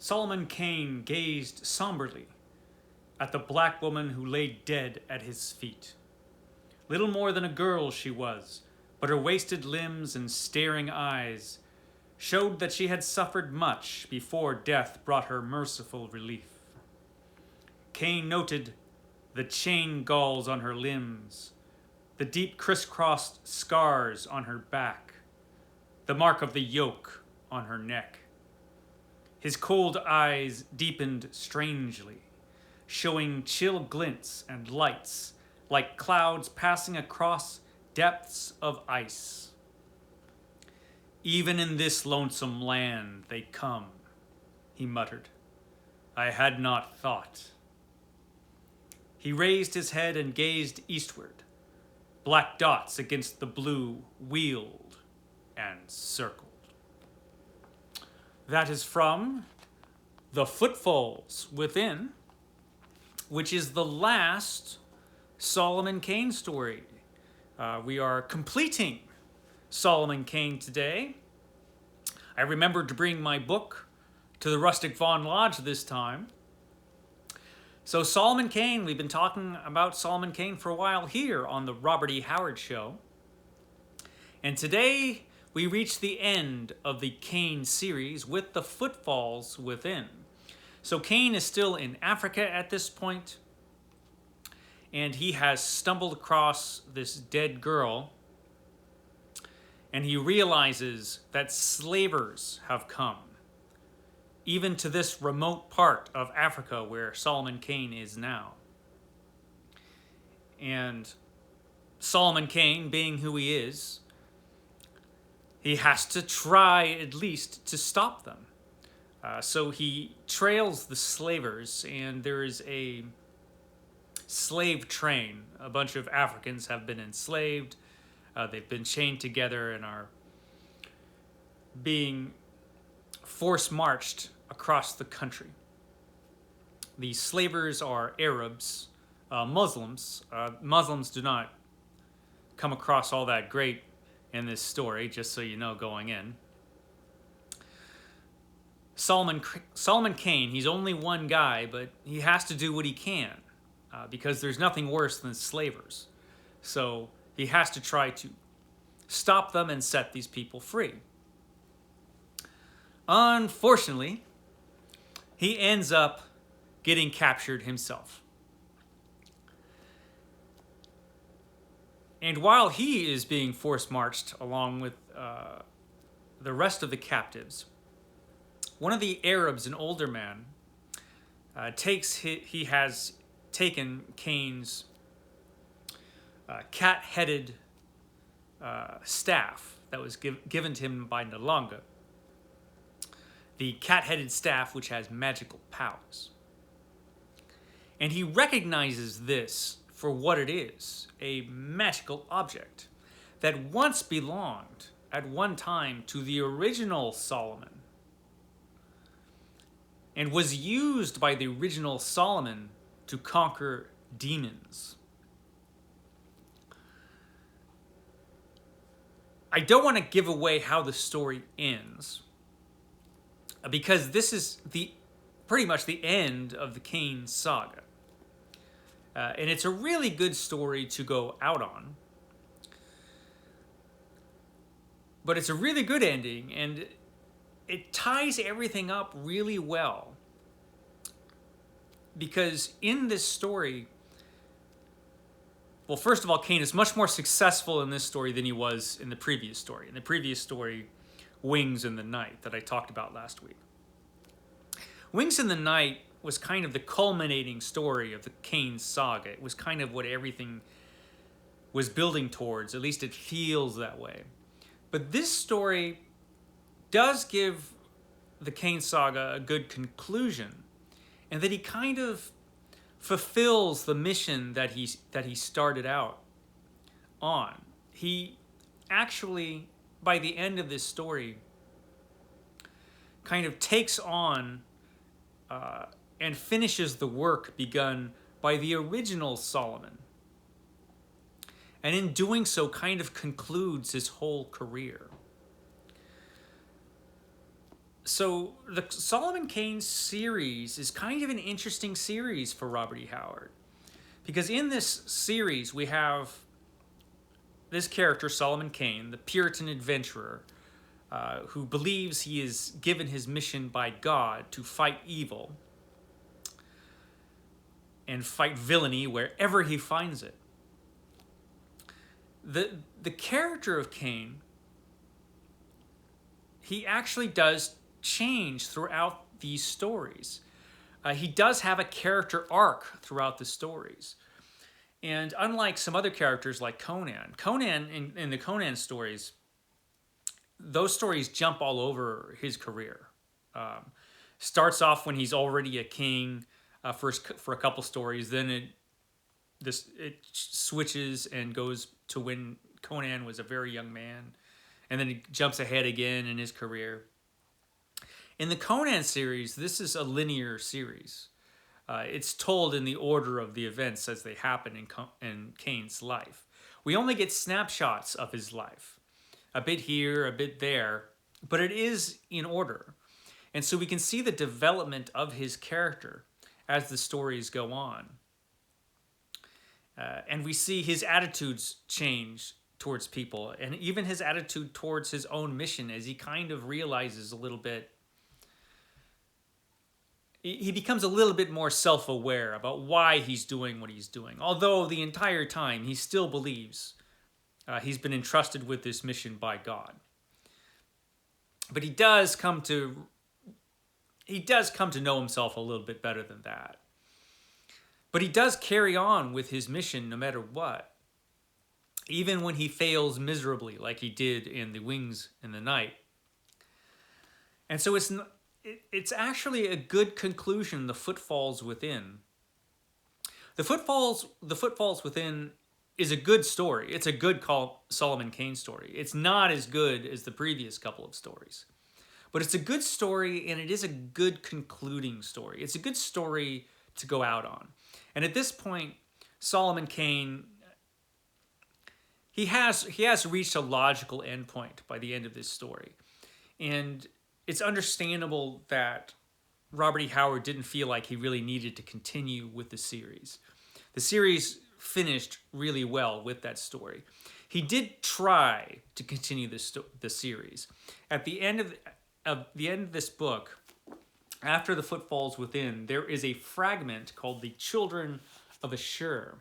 Solomon Kane gazed somberly at the black woman who lay dead at his feet. Little more than a girl she was, but her wasted limbs and staring eyes showed that she had suffered much before death brought her merciful relief. Kane noted the chain galls on her limbs, the deep crisscrossed scars on her back, the mark of the yoke on her neck. His cold eyes deepened strangely, showing chill glints and lights like clouds passing across depths of ice. Even in this lonesome land they come, he muttered. I had not thought. He raised his head and gazed eastward. Black dots against the blue wheeled and circled. That is from The Footfalls Within, which is the last Solomon Kane story. We are completing Solomon Kane today. I remembered to bring my book to the Rustic Vaughan Lodge this time. So Solomon Kane, we've been talking about Solomon Kane for a while here on the Robert E. Howard Show. And today we reach the end of the Kane series with The Footfalls Within. So Kane is still in Africa at this point, and he has stumbled across this dead girl, and he realizes that slavers have come, even to this remote part of Africa where Solomon Kane is now. And Solomon Kane, being who he is, he has to try at least to stop them. So he trails the slavers, and there is a slave train. A bunch of Africans have been enslaved. They've been chained together and are being force-marched across the country. The slavers are Arabs, Muslims. Muslims do not come across all that great in this story, just so you know going in. Solomon Kane, he's only one guy, but he has to do what he can because there's nothing worse than slavers. So he has to try to stop them and set these people free. Unfortunately, he ends up getting captured himself. And while he is being force-marched along with the rest of the captives, one of the Arabs, an older man, he has taken Kane's cat-headed staff that was given to him by Nalanga. The cat-headed staff which has magical powers. And he recognizes this for what it is, a magical object that once belonged at one time to the original Solomon and was used by the original Solomon to conquer demons. I don't want to give away how the story ends, because this is pretty much the end of the Kane saga. And it's a really good story to go out on. But it's a really good ending, and it ties everything up really well. Because in this story, well, first of all, Kane is much more successful in this story than he was in the previous story. In the previous story, Wings in the Night, that I talked about last week. Wings in the Night was kind of the culminating story of the Kane saga. It was kind of what everything was building towards. At least it feels that way. But this story does give the Kane saga a good conclusion, and that he kind of fulfills the mission that he started out on. He actually, by the end of this story, kind of takes on and finishes the work begun by the original Solomon. And in doing so, kind of concludes his whole career. So the Solomon Kane series is kind of an interesting series for Robert E. Howard, because in this series we have this character, Solomon Kane, the Puritan adventurer, who believes he is given his mission by God to fight evil and fight villainy wherever he finds it. The character of Kane, he actually does change throughout these stories. He does have a character arc throughout the stories. And unlike some other characters like Conan in the Conan stories, those stories jump all over his career. Starts off when he's already a king for a couple stories, then it switches and goes to when Conan was a very young man, and then it jumps ahead again in his career. In the Conan series, this is a linear series. It's told in the order of the events as they happen in Kane's life. We only get snapshots of his life, a bit here, a bit there, but it is in order. And so we can see the development of his character as the stories go on. And we see his attitudes change towards people, and even his attitude towards his own mission as he kind of realizes a little bit. He becomes a little bit more self-aware about why he's doing what he's doing. Although the entire time he still believes he's been entrusted with this mission by God. But he does come to know himself a little bit better than that. But he does carry on with his mission no matter what. Even when he fails miserably, like he did in The Wings in the Night. And so it's actually a good conclusion, The Footfalls Within. The Footfalls Within is a good story. It's a good Solomon Kane story. It's not as good as the previous couple of stories. But it's a good story, and it is a good concluding story. It's a good story to go out on. And at this point, Solomon Kane, he has reached a logical endpoint by the end of this story. And it's understandable that Robert E. Howard didn't feel like he really needed to continue with the series. The series finished really well with that story. He did try to continue the series. At the end of this book, after The Footfalls Within, there is a fragment called The Children of Ashur.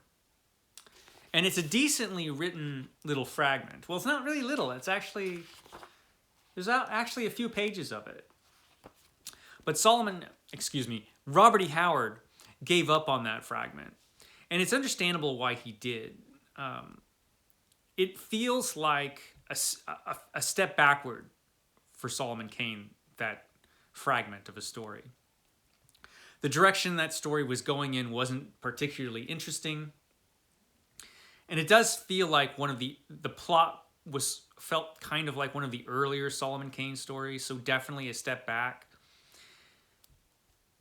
And it's a decently written little fragment. Well, it's not really little. There's actually a few pages of it. But Robert E. Howard gave up on that fragment. And it's understandable why he did. It feels like a step backward for Solomon Kane, that fragment of a story. The direction that story was going in wasn't particularly interesting. And it does feel like the plot felt kind of like one of the earlier Solomon Kane stories, so definitely a step back.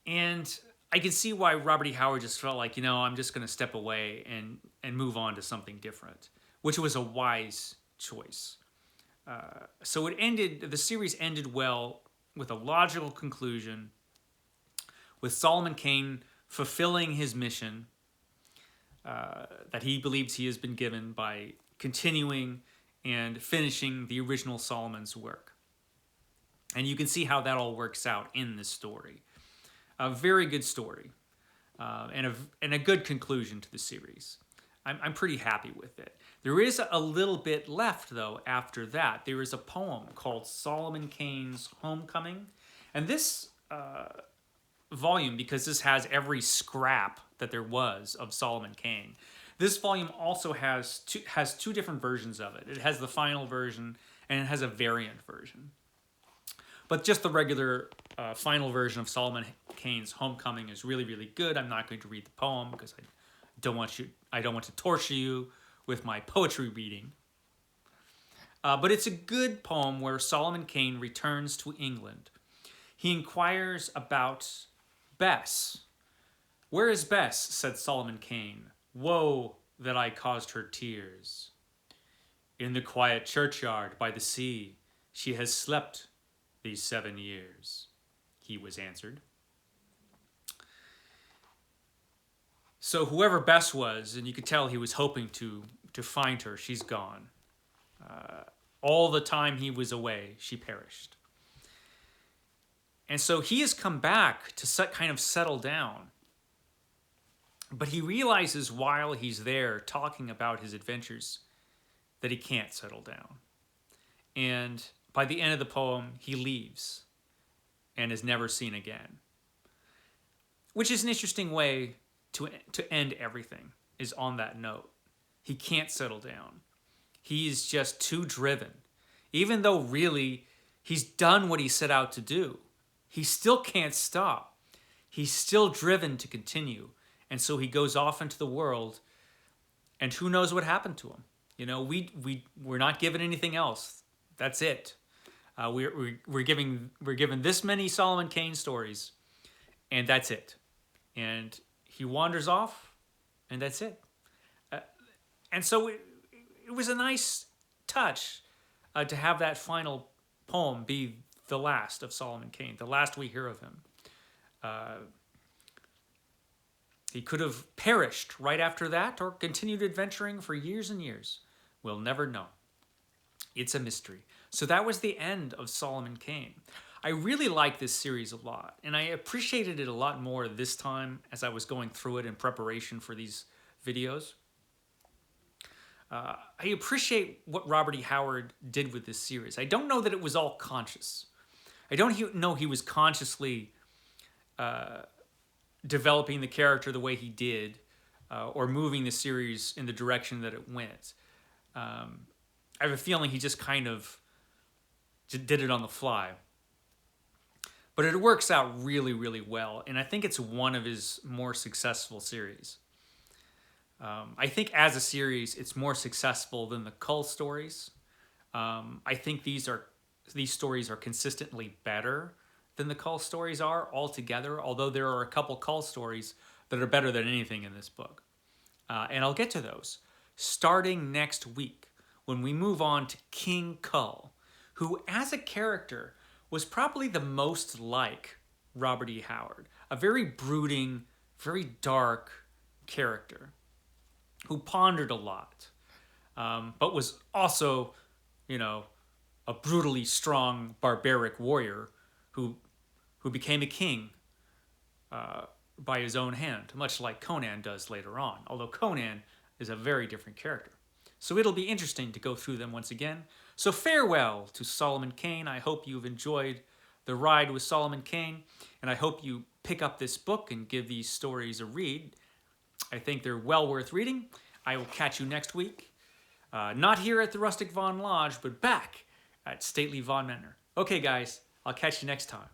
And I can see why Robert E. Howard just felt like, I'm just going to step away and move on to something different, which was a wise choice. So the series ended well with a logical conclusion, with Solomon Kane fulfilling his mission that he believes he has been given by continuing and finishing the original Solomon's work. And you can see how that all works out in this story. A very good story, and a good conclusion to the series. I'm pretty happy with it. There is a little bit left, though, after that. There is a poem called Solomon Kane's Homecoming. And this volume, because this has every scrap that there was of Solomon Kane, this volume also has two different versions of it. It has the final version, and it has a variant version. But just the regular final version of Solomon Kane's Homecoming is really, really good. I'm not going to read the poem because I don't want to torture you with my poetry reading. But it's a good poem where Solomon Kane returns to England. He inquires about Bess. "Where is Bess?" said Solomon Kane. "Woe that I caused her tears. In the quiet churchyard by the sea, she has slept these 7 years, he was answered. So whoever Bess was, and you could tell he was hoping to find her, she's gone. All the time he was away, she perished. And so he has come back to kind of settle down. But he realizes while he's there talking about his adventures that he can't settle down. And by the end of the poem, he leaves and is never seen again. Which is an interesting way to end everything, is on that note. He can't settle down. He's just too driven. Even though really he's done what he set out to do, he still can't stop. He's still driven to continue. And so he goes off into the world, and who knows what happened to him. You know, we're not given anything else. That's it. We're given this many Solomon Kane stories, and that's it. And he wanders off, and that's it. And so it was a nice touch to have that final poem be the last of Solomon Kane, the last we hear of him. He could have perished right after that or continued adventuring for years and years. We'll never know. It's a mystery. So that was the end of Solomon Kane. I really like this series a lot, and I appreciated it a lot more this time as I was going through it in preparation for these videos. I appreciate what Robert E. Howard did with this series. I don't know that it was all conscious. I don't know he was consciously developing the character the way he did, or moving the series in the direction that it went. I have a feeling he just kind of did it on the fly. But it works out really, really well, and I think it's one of his more successful series. I think as a series, it's more successful than the Cull stories. I think these stories are consistently better than the Cull stories are altogether, although there are a couple Cull stories that are better than anything in this book. And I'll get to those starting next week when we move on to King Cull, who as a character was probably the most like Robert E. Howard, a very brooding, very dark character who pondered a lot, but was also, a brutally strong, barbaric warrior who became a king by his own hand, much like Conan does later on, although Conan is a very different character. So it'll be interesting to go through them once again. So farewell to Solomon Kane. I hope you've enjoyed the ride with Solomon Kane, and I hope you pick up this book and give these stories a read. I think they're well worth reading. I will catch you next week. Not here at the Rustic Von Lodge, but back at Stately Von Manor. Okay, guys, I'll catch you next time.